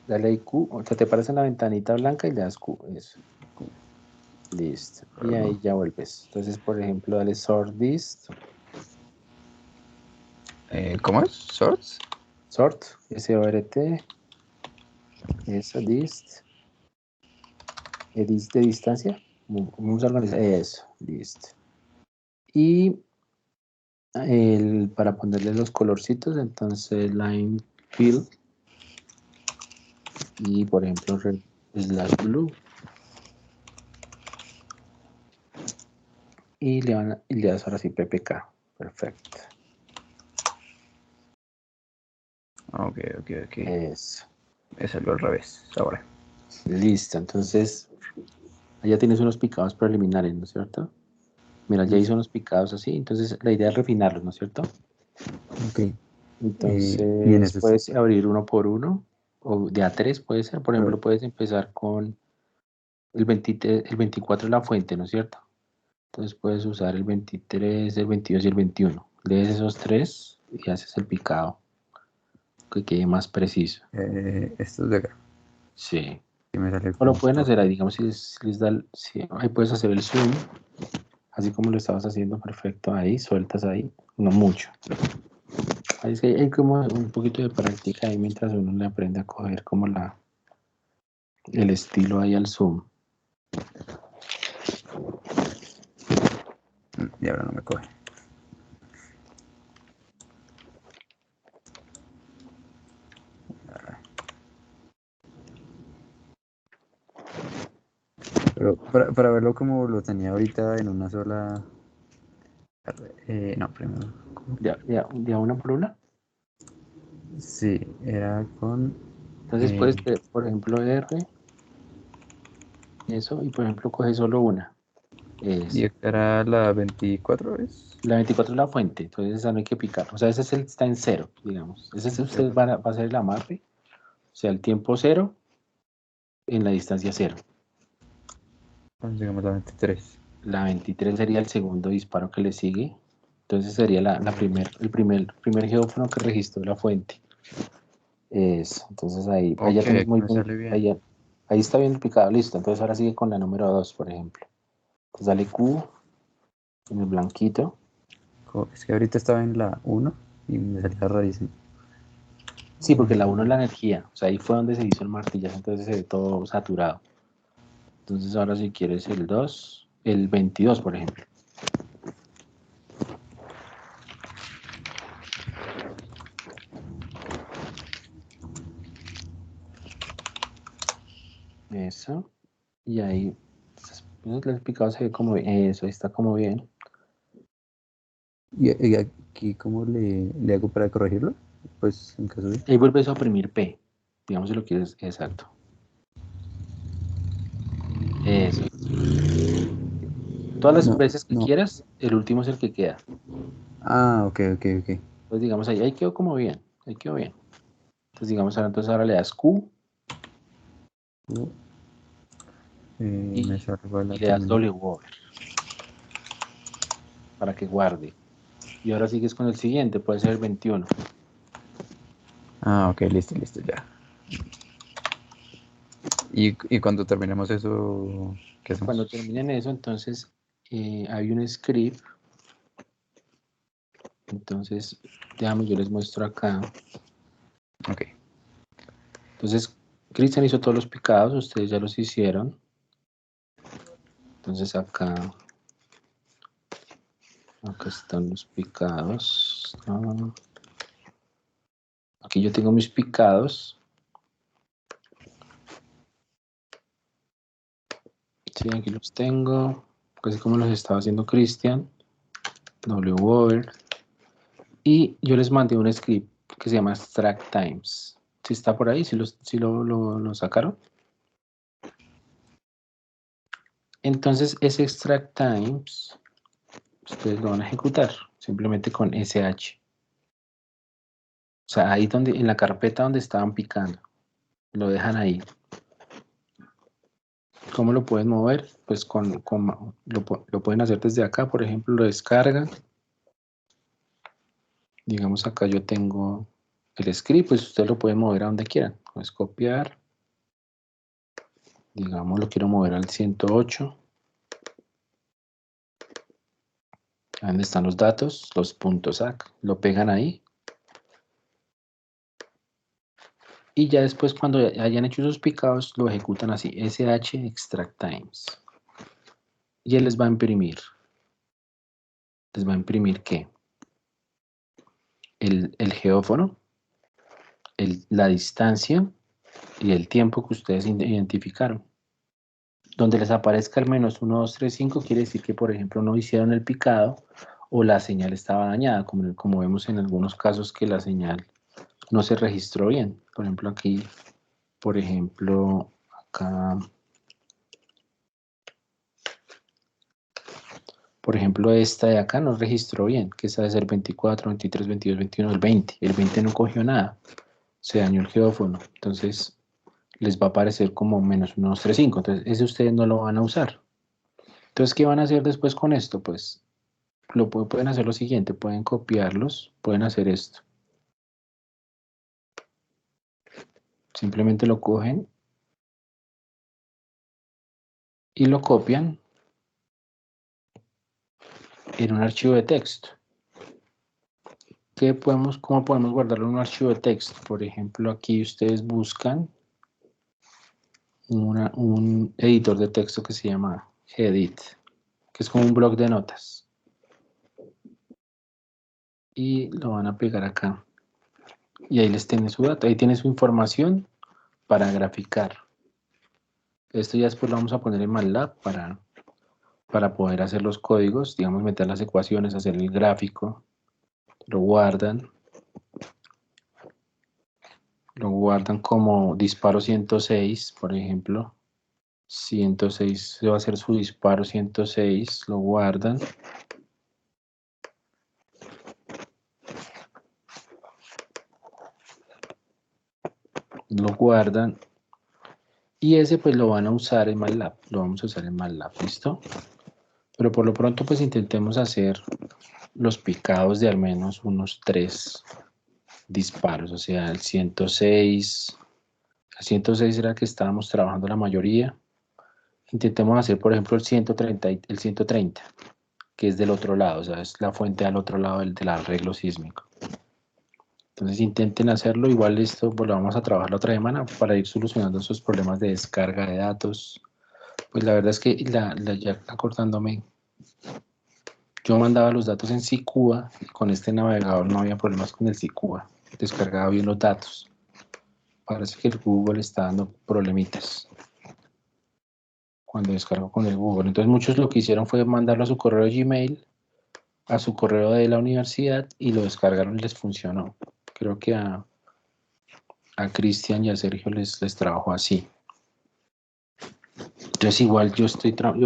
Dale ahí Q, o sea, te paras en la ventanita blanca y le das Q, eso. Listo. Y ahí ya vuelves. Entonces, por ejemplo, dale sort list. ¿Cómo es? ¿Sorts? Sort, S-O-R-T. Eso, dist. Dist de distancia. Vamos a organizar. Eso, listo. Y para ponerle los colorcitos, entonces line fill. Y por ejemplo, red slash blue. Y le das ahora sí PPK. Perfecto. Ok. Eso. Me salió al revés ahora. Listo. Entonces, ya tienes unos picados preliminares, ¿no es cierto? Mira, ya hizo unos picados así. Entonces, la idea es refinarlos, ¿no es cierto? Ok. Y en Entonces, ese puedes abrir uno por uno. O de A3 puede ser. Por ejemplo, puedes empezar con el 23, el 24 es la fuente, ¿no es cierto? Entonces puedes usar el 23, el 22 y el 21. Lees esos tres y haces el picado que quede más preciso. estos de acá. Sí. Que me sale O lo como pueden hacer ahí, digamos, si les da, ahí puedes hacer el zoom, así como lo estabas haciendo perfecto ahí, sueltas ahí, no mucho. Ahí es que hay como un poquito de práctica ahí mientras uno le aprende a coger como el estilo ahí al zoom. Y ahora no me coge. Pero para verlo como lo tenía ahorita en una sola. No, primero. ¿Ya una por una? Sí, era con. Entonces puedes, por ejemplo, R, eso, y por ejemplo coge solo una. Y esta era la 24, ¿es? La 24 es la fuente, entonces esa no hay que picar. O sea, ese está en cero, digamos. Ese usted va a hacer el amarre, o sea, el tiempo cero en la distancia cero. Entonces, digamos la 23. La 23 sería el segundo disparo que le sigue. Entonces sería el primer geófono que registró la fuente. Eso, entonces ahí ya Ok, tienes aquí muy me bien, sale bien. ahí está bien picado, listo. Entonces ahora sigue con la número 2, por ejemplo. Entonces dale Q en el blanquito. Es que ahorita estaba en la 1 y me salía rarísimo. Sí, porque la 1 es la energía, o sea, ahí fue donde se hizo el martillazo, entonces se ve todo saturado. Entonces ahora si quieres el 2, el 22, por ejemplo. Eso. Y ahí El picado se ve como bien. Eso está como bien. ¿Y aquí cómo le hago para corregirlo? Pues en caso de... Ahí vuelves a oprimir P. Digamos si lo quieres, exacto. Eso. Todas las No, veces que no. quieras, el último es el que queda. Ah, ok. Pues digamos ahí quedó como bien. Ahí quedó bien. Entonces digamos ahora le das Q Me y, salva la y le das terminal. W over para que guarde. Y ahora sigues con el siguiente, puede ser el 21. Ah, ok, listo, ya. Y cuando terminemos eso, ¿qué hacemos? Cuando terminen eso, entonces hay un script. Entonces, digamos, yo les muestro acá. Ok. Entonces, Cristian hizo todos los picados, ustedes ya los hicieron. Entonces acá están los picados. Aquí yo tengo mis picados. Sí, aquí los tengo. Así como los estaba haciendo Cristian. W over. Y yo les mandé un script que se llama extract times. Si está por ahí, si lo sacaron. Entonces ese extract times ustedes lo van a ejecutar simplemente con sh. O sea, ahí donde, en la carpeta donde estaban picando. Lo dejan ahí. ¿Cómo lo pueden mover? Pues lo pueden hacer desde acá, por ejemplo, lo descargan. Digamos acá yo tengo el script, pues ustedes lo pueden mover a donde quieran. Puedes copiar. Digamos, lo quiero mover al 108. ¿Dónde están los datos? Los puntos SAC. Lo pegan ahí. Y ya después, cuando hayan hecho esos picados, lo ejecutan así. sh extract times. Y él les va a imprimir. ¿Les va a imprimir qué? El geófono, la distancia y el tiempo que ustedes identificaron. Donde les aparezca al menos 1, 2, 3, 5, quiere decir que, por ejemplo, no hicieron el picado o la señal estaba dañada, como vemos en algunos casos que la señal no se registró bien. Por ejemplo, aquí, acá, por ejemplo, esta de acá no registró bien, que esa debe ser 24, 23, 22, 21, el 20. El 20 no cogió nada, se dañó el geófono. Entonces, les va a aparecer como menos 1, 2, 3, 5. Entonces, ese ustedes no lo van a usar. Entonces, ¿qué van a hacer después con esto? Pues pueden hacer lo siguiente, pueden copiarlos, pueden hacer esto. Simplemente lo cogen y lo copian en un archivo de texto. ¿Cómo podemos guardarlo en un archivo de texto? Por ejemplo, aquí ustedes buscan un editor de texto que se llama Gedit, que es como un bloc de notas. Y lo van a pegar acá. Y ahí les tiene su dato, ahí tiene su información para graficar. Esto ya después lo vamos a poner en MATLAB para poder hacer los códigos, digamos, meter las ecuaciones, hacer el gráfico. Lo guardan como disparo 106, por ejemplo. 106 va a ser su disparo 106, lo guardan. Lo guardan. Y ese pues lo van a usar en MATLAB, lo vamos a usar en MATLAB, ¿listo? Pero por lo pronto pues intentemos hacer los picados de al menos unos 3 disparos, o sea, el 106 era el que estábamos trabajando la mayoría. Intentemos hacer, por ejemplo, el 130, que es del otro lado, o sea, es la fuente al otro lado del arreglo sísmico. Entonces intenten hacerlo, igual esto pues, lo vamos a trabajar la otra semana para ir solucionando esos problemas de descarga de datos. Pues la verdad es que ya acordándome, yo mandaba los datos en SICUA, con este navegador no había problemas con el SICUA, descargaba bien los datos. Parece que el Google está dando problemitas. cuando descargo con el Google. Entonces muchos lo que hicieron fue mandarlo a su correo de Gmail, a su correo de la universidad y lo descargaron y les funcionó. Creo que a Cristian y a Sergio les trabajó así. Entonces igual yo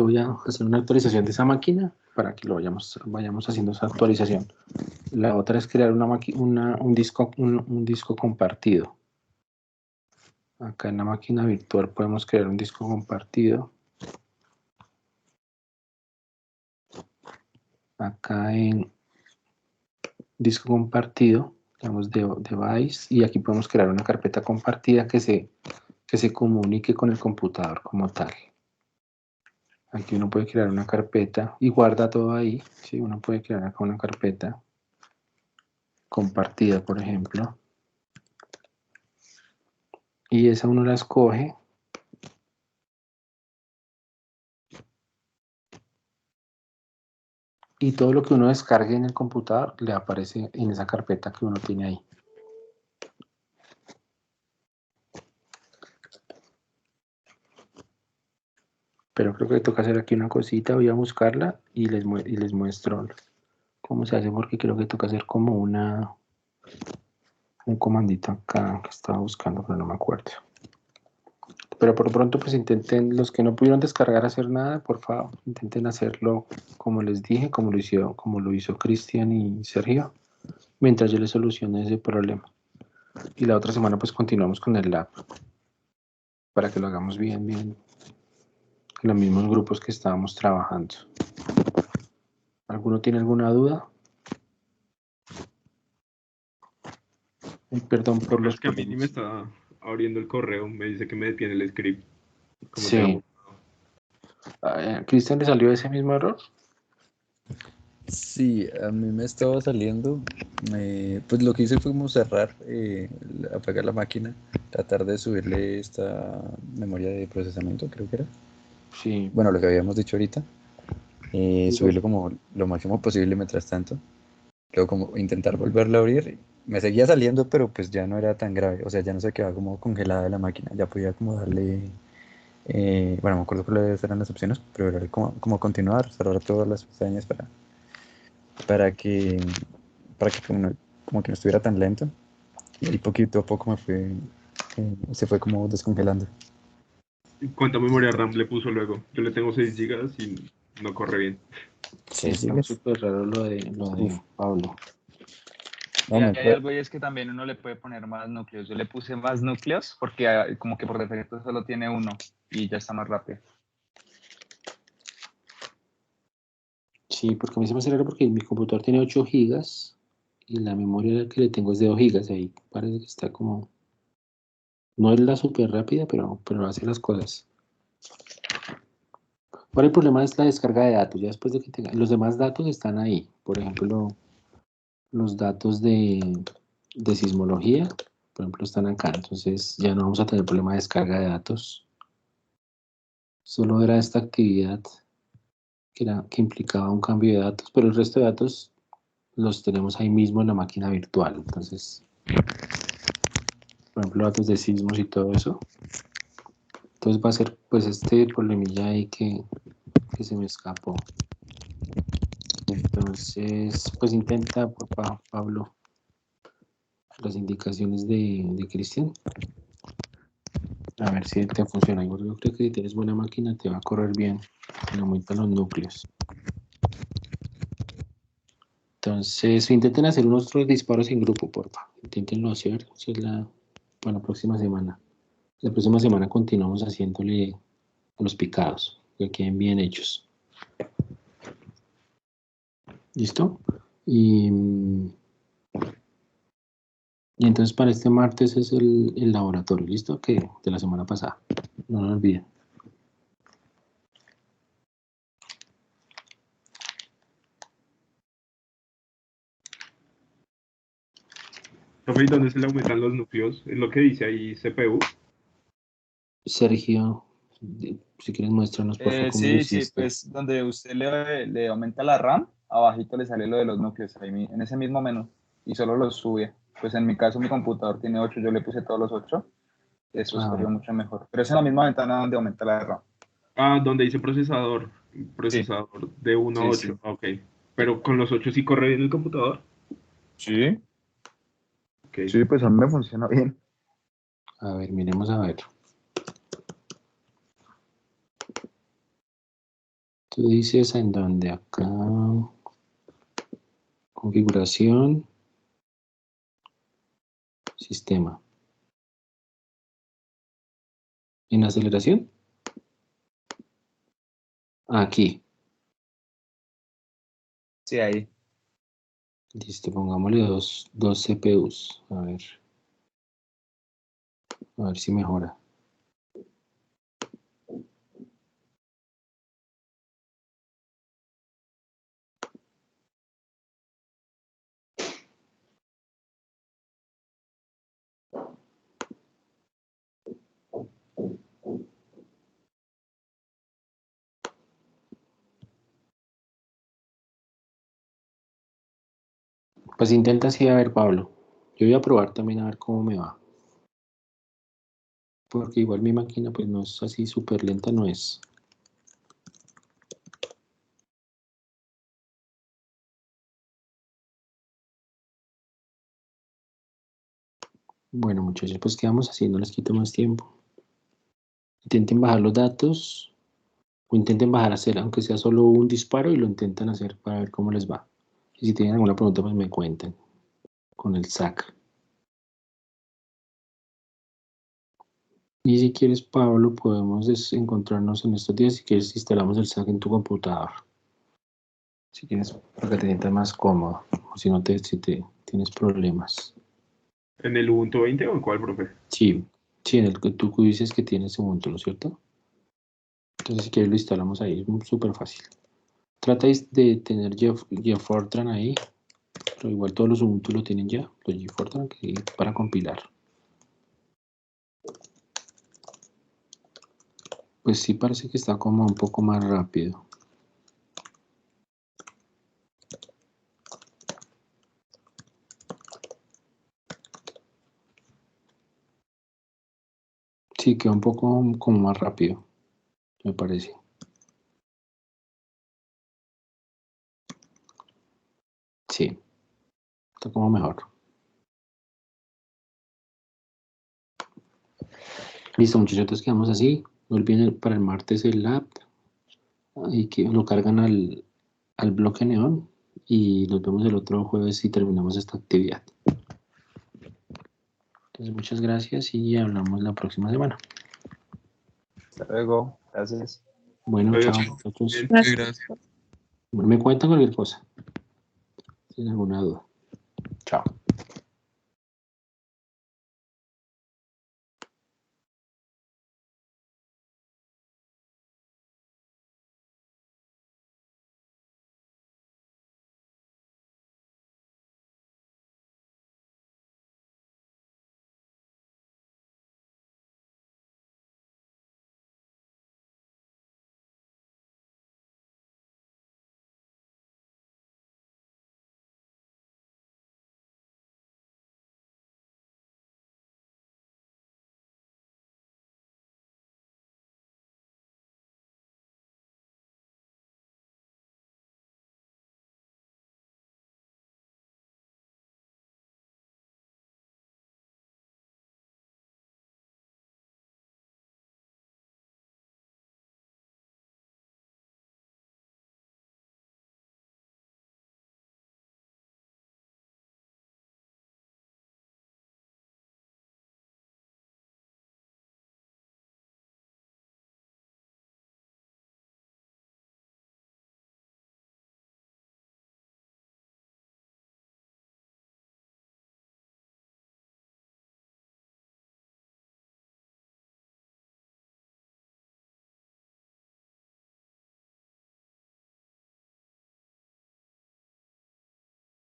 voy a hacer una actualización de esa máquina para que lo vayamos haciendo esa actualización. La otra es crear un disco compartido. Acá en la máquina virtual podemos crear un disco compartido. Acá en disco compartido, digamos device, y aquí podemos crear una carpeta compartida que se comunique con el computador como tal. Aquí uno puede crear una carpeta y guarda todo ahí. ¿Sí? Uno puede crear acá una carpeta compartida, por ejemplo. Y esa uno la escoge. Y todo lo que uno descargue en el computador le aparece en esa carpeta que uno tiene ahí. Pero creo que toca hacer aquí una cosita. Voy a buscarla y les muestro cómo se hace, porque creo que toca hacer como un comandito acá que estaba buscando, pero no me acuerdo. Pero por pronto, pues intenten, los que no pudieron descargar hacer nada, por favor, intenten hacerlo como les dije, como lo hizo Cristian y Sergio, mientras yo les solucione ese problema. Y la otra semana pues continuamos con el lab, para que lo hagamos bien, en los mismos grupos que estábamos trabajando. ¿Alguno tiene alguna duda? Perdón por los Es que a mí ni me está abriendo el correo, me dice que me detiene el script. ¿Cómo te Sí. ¿A Cristian le salió ese mismo error? Sí, a mí me estaba saliendo. Pues lo que hice fue como cerrar, apagar la máquina, tratar de subirle esta memoria de procesamiento, creo que era. Sí. Bueno, lo que habíamos dicho ahorita. Subirlo como lo máximo posible mientras tanto. Luego como intentar volverlo a abrir. Me seguía saliendo, pero pues ya no era tan grave. O sea, ya no se quedaba como congelada la máquina. Ya podía como darle... bueno, me acuerdo cuáles eran las opciones, pero era como continuar, cerrar todas las pestañas para que como que no estuviera tan lento. Y ahí poquito a poco se fue como descongelando. ¿Cuánta memoria RAM le puso luego? Yo le tengo 6 GB y no corre bien. Sí, está súper raro lo de Pablo. No, Y hay algo y es que también uno le puede poner más núcleos. Yo le puse más núcleos porque como que por defecto solo tiene uno y ya está más rápido. Sí, porque a mí se me hace raro porque mi computador tiene 8 gigas y la memoria que le tengo es de 2 gigas. Ahí parece que está como... No es la súper rápida, pero hace las cosas. Ahora el problema es la descarga de datos. Ya después de que los demás datos están ahí. Por ejemplo, los datos de sismología, por ejemplo, están acá. Entonces ya no vamos a tener problema de descarga de datos. Solo era esta actividad que implicaba un cambio de datos, pero el resto de datos los tenemos ahí mismo en la máquina virtual. Entonces, por ejemplo, datos de sismos y todo eso. Entonces va a ser pues este problemilla ahí que se me escapó. Entonces, pues intenta, papá Pablo, las indicaciones de Cristian. A ver si te funciona. Yo creo que si tienes buena máquina te va a correr bien. Le aumentan los núcleos. Entonces, intenten hacer unos otros disparos en grupo, porfa. Inténtenlo hacer. Esa es la próxima semana. La próxima semana continuamos haciéndole a los picados, que queden bien hechos. ¿Listo? Y entonces para este martes es el laboratorio, ¿listo? Que de la semana pasada. No lo olviden. Profe, ¿y dónde se le aumentan los núcleos? Es lo que dice ahí CPU. Sergio, si quieres muéstranos por favor cómo lo Sí, hiciste. pues donde usted le aumenta la RAM, abajito le sale lo de los núcleos, ahí en ese mismo menú, y solo los sube. Pues en mi caso mi computador tiene 8, yo le puse todos los 8, eso Ah, sería mucho mejor. Pero es en la misma ventana donde aumenta la RAM. Ah, donde dice procesador de 1 a Sí, 8. Ok. Pero con los 8 sí corre bien el computador. sí. Ok. Sí, pues a mí me funciona bien. A ver, miremos a ver. Tú dices en dónde acá. Configuración. Sistema. ¿En aceleración? Aquí. Sí, ahí. Listo, pongámosle dos CPUs. A ver si mejora. Pues intenta así a ver, Pablo. Yo voy a probar también a ver cómo me va. Porque igual mi máquina pues no es así súper lenta, no es. Bueno, muchachos, pues quedamos así, no les quito más tiempo. Intenten bajar los datos o intenten bajar a hacer, aunque sea solo un disparo y lo intentan hacer para ver cómo les va. Y si tienen alguna pregunta, pues me cuentan con el SAC. Y si quieres, Pablo, podemos encontrarnos en estos días. Si quieres, instalamos el SAC en tu computador. Si quieres, para que te sientas más cómodo. O si no si tienes problemas. ¿En el Ubuntu 20 o en cuál, profe? Sí, en el que tú dices que tienes Ubuntu, ¿no es cierto? Entonces, si quieres, lo instalamos ahí. Es súper fácil. Tratáis de tener Fortran ahí. Pero igual todos los Ubuntu lo tienen ya. Los Fortran que para compilar. Pues sí parece que está como un poco más rápido. Sí, queda un poco como más rápido, me parece. Sí, está como mejor. Listo, muchachos, entonces quedamos así. No olviden para el martes el lab. Y que lo cargan al bloque neón. Y nos vemos el otro jueves si terminamos esta actividad. Entonces, muchas gracias y hablamos la próxima semana. Hasta luego. Gracias. Bueno, Adiós. chao, muchachos. Bien. Gracias. Me cuentan cualquier cosa. Si tienen alguna duda. Chao.